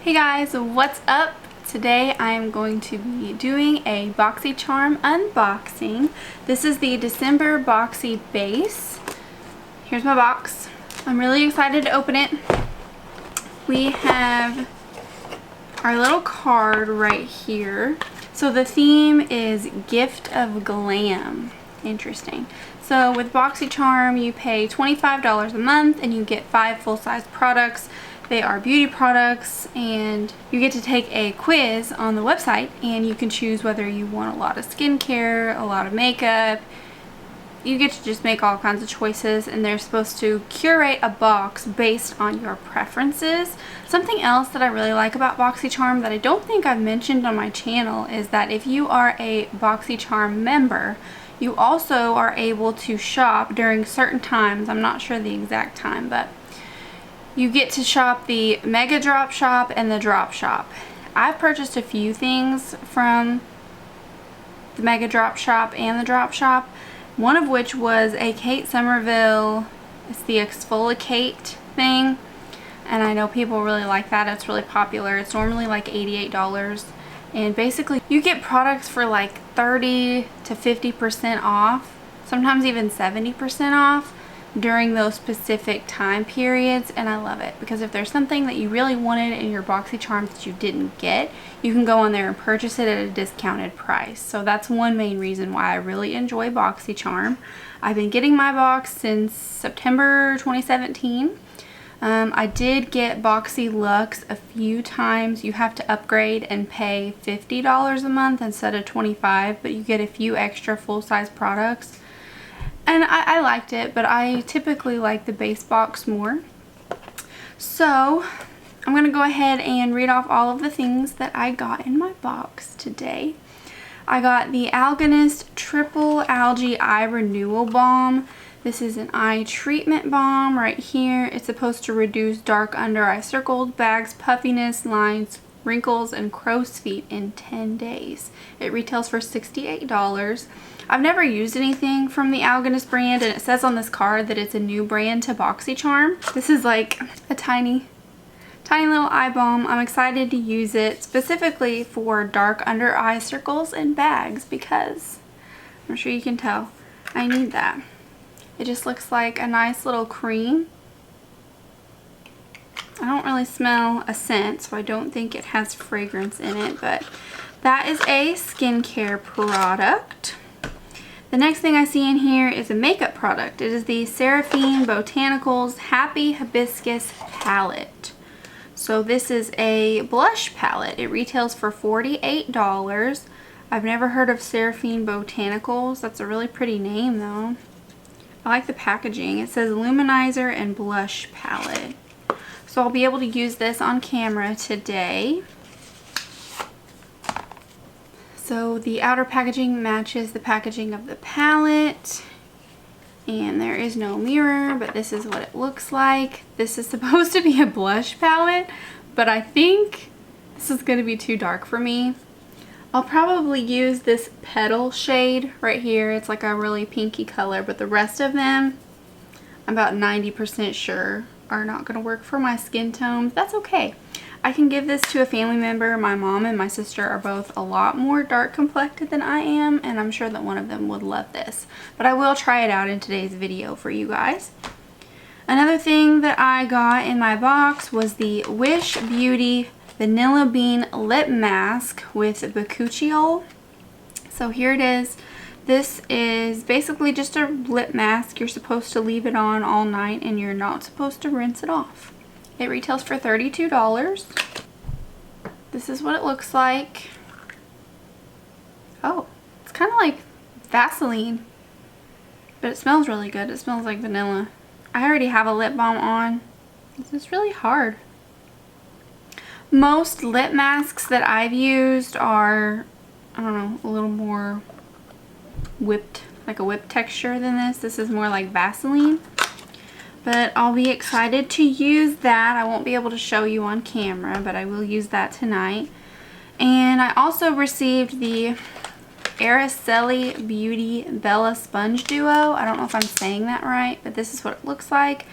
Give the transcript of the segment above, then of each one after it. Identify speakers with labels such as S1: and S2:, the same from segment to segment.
S1: Hey guys, what's up? Today I am going to be doing a Boxycharm unboxing. This is the December Boxy base. Here's my box. I'm really excited to open it. We have our little card right here. So the theme is Gift of Glam. Interesting. So with Boxycharm you pay $25 a month and you get 5 full-size products. They are beauty products, and you get to take a quiz on the website and you can choose whether you want a lot of skincare, a lot of makeup. You get to just make all kinds of choices, and they're supposed to curate a box based on your preferences. Something else that I really like about Boxycharm that I don't think I've mentioned on my channel is that if you are a Boxycharm member, you also are able to shop during certain times. I'm not sure the exact time, but you get to shop the Mega Drop Shop and the Drop Shop. I've purchased a few things from the Mega Drop Shop and the Drop Shop, one of which was a Kate Somerville, it's the Exfoliate thing, and I know people really like that. It's really popular. It's normally like $88, and basically you get products for like 30 to 50% off, sometimes even 70% off during those specific time periods, and I love it because if there's something that you really wanted in your Boxycharm that you didn't get, you can go on there and purchase it at a discounted price. So that's one main reason why I really enjoy Boxycharm. I've been getting my box since September 2017. I did get Boxy Luxe a few times. You have to upgrade and pay $50 a month instead of $25, but you get a few extra full-size products. And I liked it, but I typically like the base box more. So I'm going to go ahead and read off all of the things that I got in my box today. I got the Alganist Triple Algae Eye Renewal Balm. This is an eye treatment balm right here. It's supposed to reduce dark under eye circles, bags, puffiness, lines, wrinkles, and crow's feet in 10 days. It retails for $68. I've never used anything from the Alganist brand, and it says on this card that it's a new brand to Boxycharm. This is like a tiny little eye balm. I'm excited to use it specifically for dark under eye circles and bags because I'm sure you can tell I need that. It just looks like a nice little cream. I don't really smell a scent, so I don't think it has fragrance in it, but that is a skincare product. The next thing I see in here is a makeup product. It is the Seraphine Botanicals Happy Hibiscus Palette. So this is a blush palette. It retails for $48. I've never heard of Seraphine Botanicals. That's a really pretty name though. I like the packaging. It says Luminizer and Blush Palette. So I'll be able to use this on camera today. So the outer packaging matches the packaging of the palette, and there is no mirror, but this is what it looks like. This is supposed to be a blush palette, but I think this is going to be too dark for me. I'll probably use this Petal shade right here. It's like a really pinky color, but the rest of them I'm about 90% sure are not going to work for my skin tone. That's okay. I can give this to a family member. My mom and my sister are both a lot more dark complected than I am, and I'm sure that one of them would love this. But I will try it out in today's video for you guys. Another thing that I got in my box was the Wish Beauty Vanilla Bean Lip Mask with bakuchiol. So here it is. This is basically just a lip mask. You're supposed to leave it on all night and you're not supposed to rinse it off. It retails for $32. This is what it looks like. Oh, it's kind of like Vaseline, but it smells really good. It smells like vanilla. I already have a lip balm on. This is really hard. Most lip masks that I've used are, I don't know, a little more whipped, like a whipped texture than this. This is more like Vaseline. But I'll be excited to use that. I won't be able to show you on camera, but I will use that tonight. And I also received the Araceli Beauty Bella Sponge Duo. I don't know if I'm saying that right, but this is what it looks like.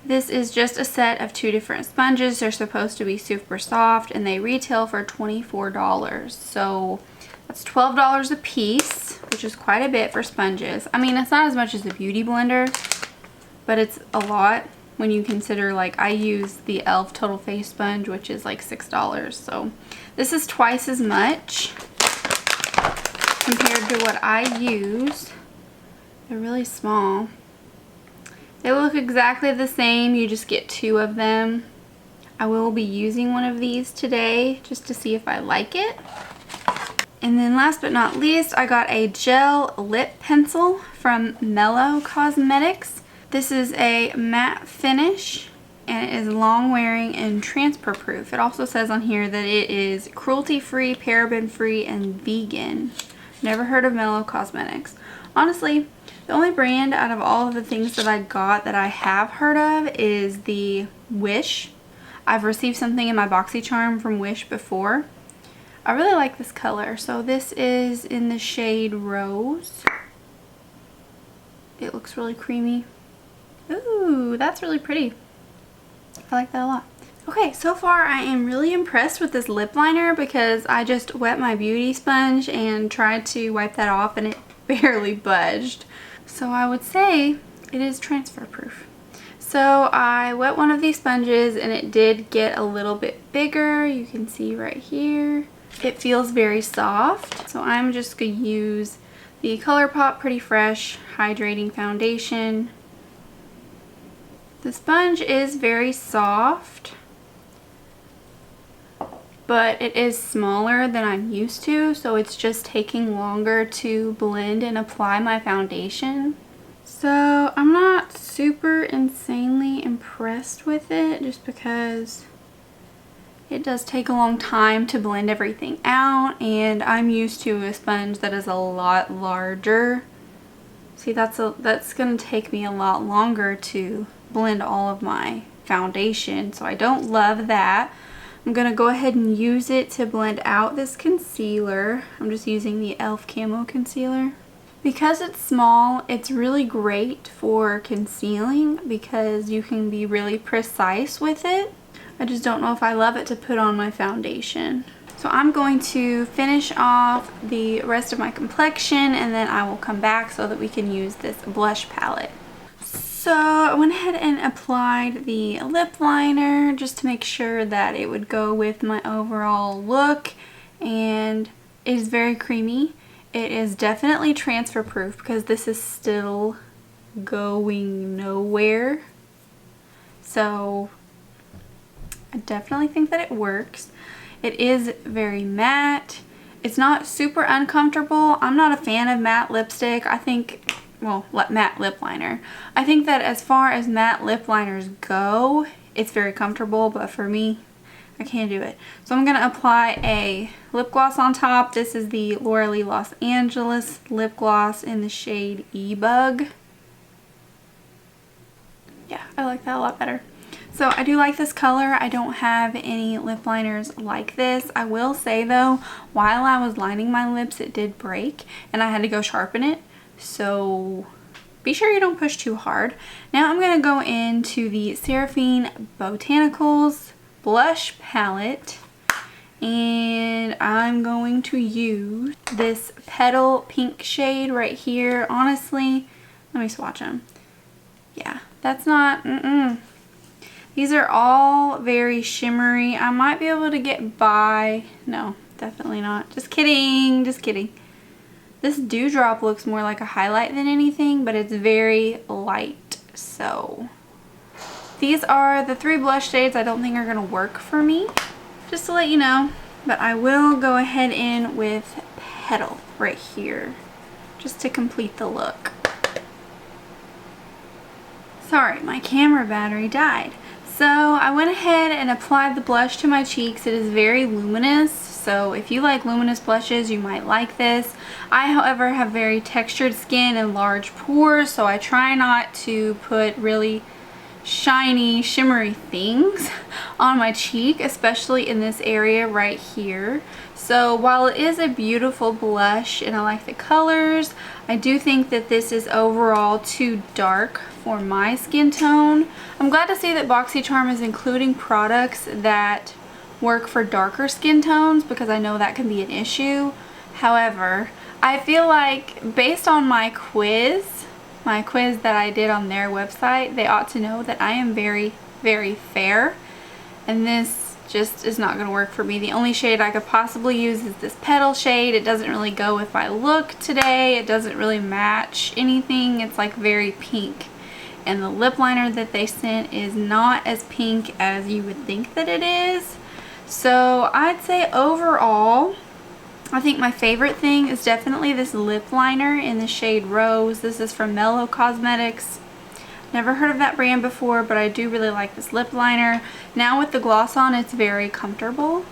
S1: This is just a set of 2 different sponges. They're supposed to be super soft and they retail for $24. So that's $12 a piece, which is quite a bit for sponges. I mean, it's not as much as a beauty blender, but it's a lot when you consider, like, I use the e.l.f. Total Face Sponge, which is like $6. So this is twice as much compared to what I use. They're really small. They look exactly the same, you just get 2 of them. I will be using one of these today just to see if I like it. And then last but not least, I got a gel lip pencil from Mellow Cosmetics. This is a matte finish and it is long wearing and transfer proof. It also says on here that it is cruelty free, paraben free, and vegan. Never heard of Mellow Cosmetics. Honestly, the only brand out of all of the things that I got that I have heard of is the Wish. I've received something in my Boxycharm from Wish before. I really like this color. So this is in the shade Rose. It looks really creamy. Ooh, that's really pretty. I like that a lot. Okay, so far I am really impressed with this lip liner because I just wet my beauty sponge and tried to wipe that off and it barely budged. So I would say it is transfer proof. So I wet one of these sponges and it did get a little bit bigger. You can see right here. It feels very soft. So I'm just going to use the Colourpop Pretty Fresh Hydrating Foundation. The sponge is very soft, but it is smaller than I'm used to, so it's just taking longer to blend and apply my foundation. So I'm not super insanely impressed with it just because it does take a long time to blend everything out, and I'm used to a sponge that is a lot larger. See, that's going to take me a lot longer to blend all of my foundation, so I don't love that. I'm going to go ahead and use it to blend out this concealer. I'm just using the e.l.f. Camo Concealer. Because it's small, it's really great for concealing because you can be really precise with it. I just don't know if I love it to put on my foundation. So I'm going to finish off the rest of my complexion and then I will come back so that we can use this blush palette. So I went ahead and applied the lip liner just to make sure that it would go with my overall look, and it is very creamy. It is definitely transfer proof because this is still going nowhere. So I definitely think that it works. It is very matte. It's not super uncomfortable. I'm not a fan of matte lipstick. I think, well, matte lip liner. I think that as far as matte lip liners go, it's very comfortable, but for me, I can't do it. So I'm going to apply a lip gloss on top. This is the L'Oreal Los Angeles lip gloss in the shade E-Bug. Yeah, I like that a lot better. So I do like this color. I don't have any lip liners like this. I will say though, while I was lining my lips, it did break and I had to go sharpen it. So be sure you don't push too hard. Now I'm going to go into the Seraphine Botanicals blush palette and I'm going to use this Petal Pink shade right here. Honestly, let me swatch them. Yeah, that's not, These are all very shimmery. I might be able to get by. No, definitely not. Just kidding, just kidding. This dewdrop looks more like a highlight than anything, but it's very light. So these are the 3 blush shades I don't think are gonna work for me, just to let you know. But I will go ahead in with Petal right here, just to complete the look. Sorry, my camera battery died. So I went ahead and applied the blush to my cheeks. It is very luminous, so if you like luminous blushes, you might like this. I, however, have very textured skin and large pores, so I try not to put really shiny, shimmery things on my cheek, especially in this area right here. So while it is a beautiful blush and I like the colors, I do think that this is overall too dark for my skin tone. I'm glad to see that Boxycharm is including products that work for darker skin tones because I know that can be an issue. However, I feel like based on my quiz that I did on their website, they ought to know that I am very, very fair, and this just is not going to work for me. The only shade I could possibly use is this petal shade. It doesn't really go with my look today. It doesn't really match anything. It's like very pink, and the lip liner that they sent is not as pink as you would think that it is. So I'd say overall, I think my favorite thing is definitely this lip liner in the shade Rose. This is from Mellow Cosmetics. Never heard of that brand before, but I do really like this lip liner. Now with the gloss on, it's very comfortable,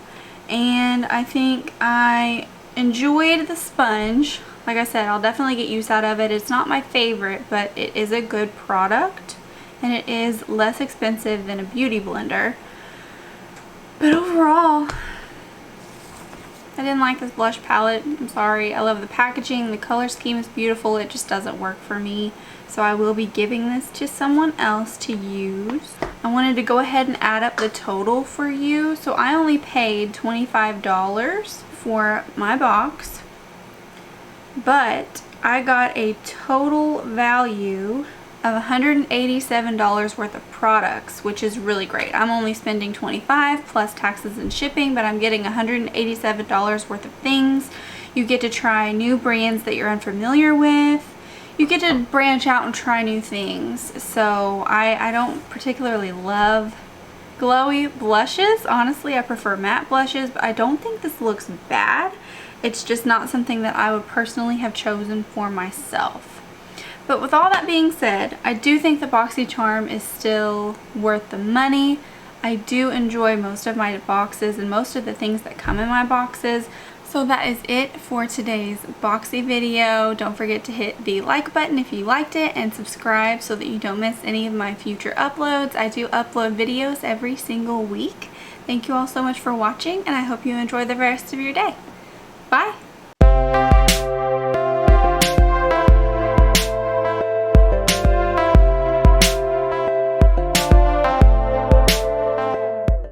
S1: and I think I enjoyed the sponge. Like I said, I'll definitely get use out of it. It's not my favorite, but it is a good product, and it is less expensive than a beauty blender. But overall, I didn't like this blush palette. I'm sorry. I love the packaging. The color scheme is beautiful. It just doesn't work for me. So I will be giving this to someone else to use. I wanted to go ahead and add up the total for you. So I only paid $25 for my box, but I got a total value of $187 worth of products, which is really great. I'm only spending $25 plus taxes and shipping, but I'm getting $187 worth of things. You get to try new brands that you're unfamiliar with. You get to branch out and try new things. So I don't particularly love glowy blushes. Honestly, I prefer matte blushes, but I don't think this looks bad. It's just not something that I would personally have chosen for myself. But with all that being said, I do think the Boxycharm is still worth the money. I do enjoy most of my boxes and most of the things that come in my boxes. So that is it for today's Boxy video. Don't forget to hit the like button if you liked it, and subscribe so that you don't miss any of my future uploads. I do upload videos every single week. Thank you all so much for watching, and I hope you enjoy the rest of your day. Bye!